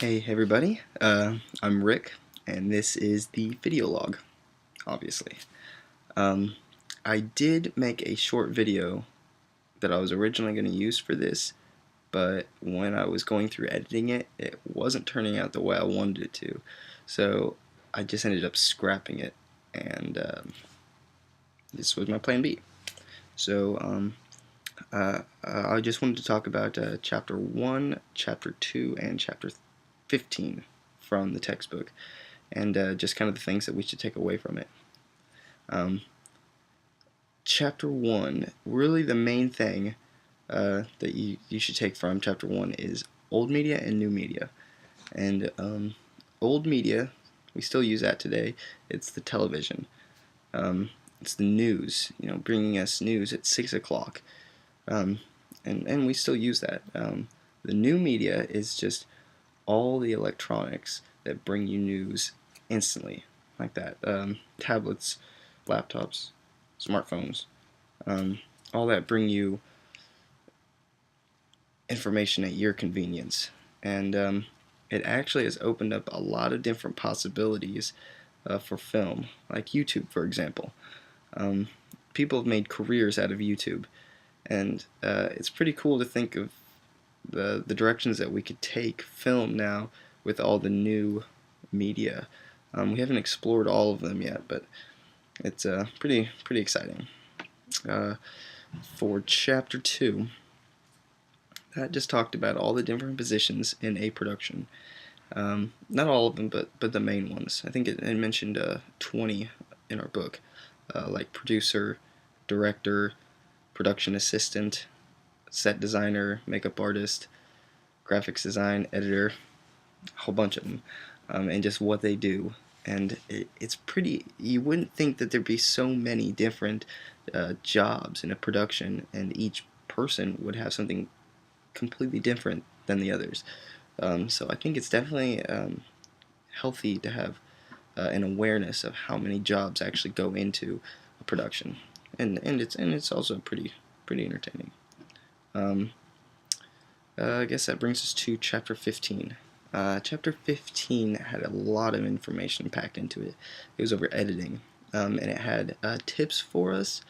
Hey everybody, I'm Rick, and this is the video log, obviously. I did make a short video that I was originally going to use for this, but when I was going through editing it, it wasn't turning out the way I wanted it to, so I just ended up scrapping it, and this was my plan B. So I just wanted to talk about Chapter 1, Chapter 2, and Chapter 15 from the textbook, and just kind of the things that we should take away from it. Chapter 1, really the main thing that you should take from Chapter 1 is old media and new media. And old media, we still use that today. It's the television. It's the news, bringing us news at 6 o'clock. And we still use that. The new media is just all the electronics that bring you news instantly, like that. Tablets, laptops, smartphones, all that bring you information at your convenience. And it actually has opened up a lot of different possibilities for film, like YouTube, for example. People have made careers out of YouTube, and it's pretty cool to think of the directions that we could take film now with all the new media. We haven't explored all of them yet, but it's pretty exciting. For Chapter 2, that just talked about all the different positions in a production. Not all of them, but the main ones. I think it mentioned 20 in our book, like producer, director, production assistant, set designer, makeup artist, graphics design, editor, a whole bunch of them, and just what they do. And it's pretty, you wouldn't think that there'd be so many different jobs in a production, and each person would have something completely different than the others. So I think it's definitely healthy to have an awareness of how many jobs actually go into a production, and it's also pretty entertaining. I guess that brings us to Chapter 15. Chapter 15 had a lot of information packed into it. It was over editing, and it had tips for us,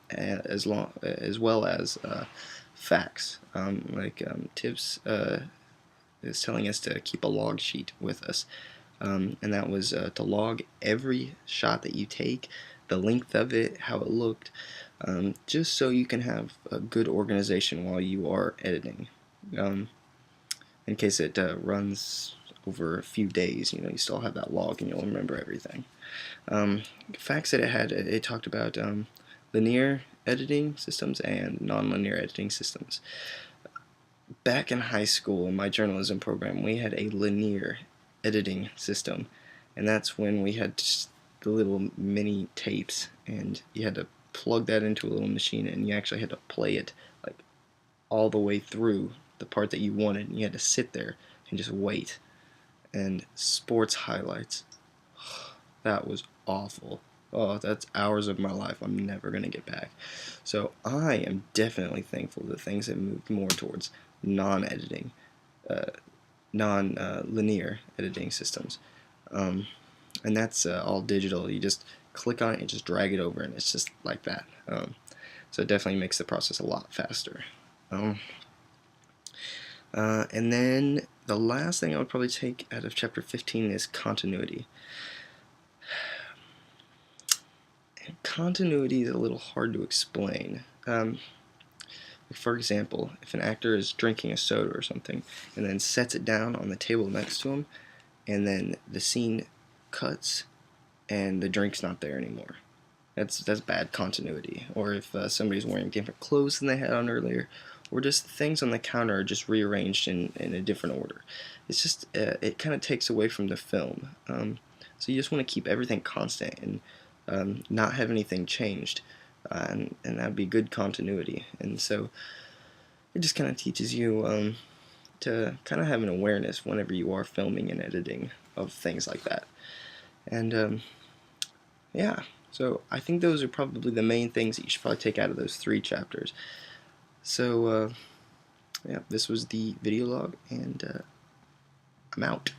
as well as facts. Tips is telling us to keep a log sheet with us, and that was to log every shot that you take, the length of it, how it looked, just so you can have a good organization while you are editing. In case it runs over a few days, you still have that log and you'll remember everything. Facts that it had, it talked about linear editing systems and non-linear editing systems. Back in high school, in my journalism program, we had a linear editing system, and that's when we had just the little mini tapes, and you had to plug that into a little machine, and you actually had to play it like all the way through the part that you wanted, and you had to sit there and just wait. And sports highlights, that was awful. Oh, that's hours of my life I'm never going to get back. So I am definitely thankful that things have moved more towards non-editing, non-linear editing systems. And that's all digital. You just click on it and just drag it over, and it's just like that. So it definitely makes the process a lot faster. And then the last thing I would probably take out of Chapter 15 is continuity. Continuity is a little hard to explain. For example, if an actor is drinking a soda or something and then sets it down on the table next to him, and then the scene cuts and the drink's not there anymore, that's bad continuity. Or if somebody's wearing different clothes than they had on earlier, or just things on the counter are just rearranged in a different order. It's just, it kind of takes away from the film. So you just want to keep everything constant and not have anything changed, and that would be good continuity. And so it just kind of teaches you to kind of have an awareness whenever you are filming and editing of things like that. And yeah, so I think those are probably the main things that you should probably take out of those 3 chapters. So yeah, this was the video log, and I'm out.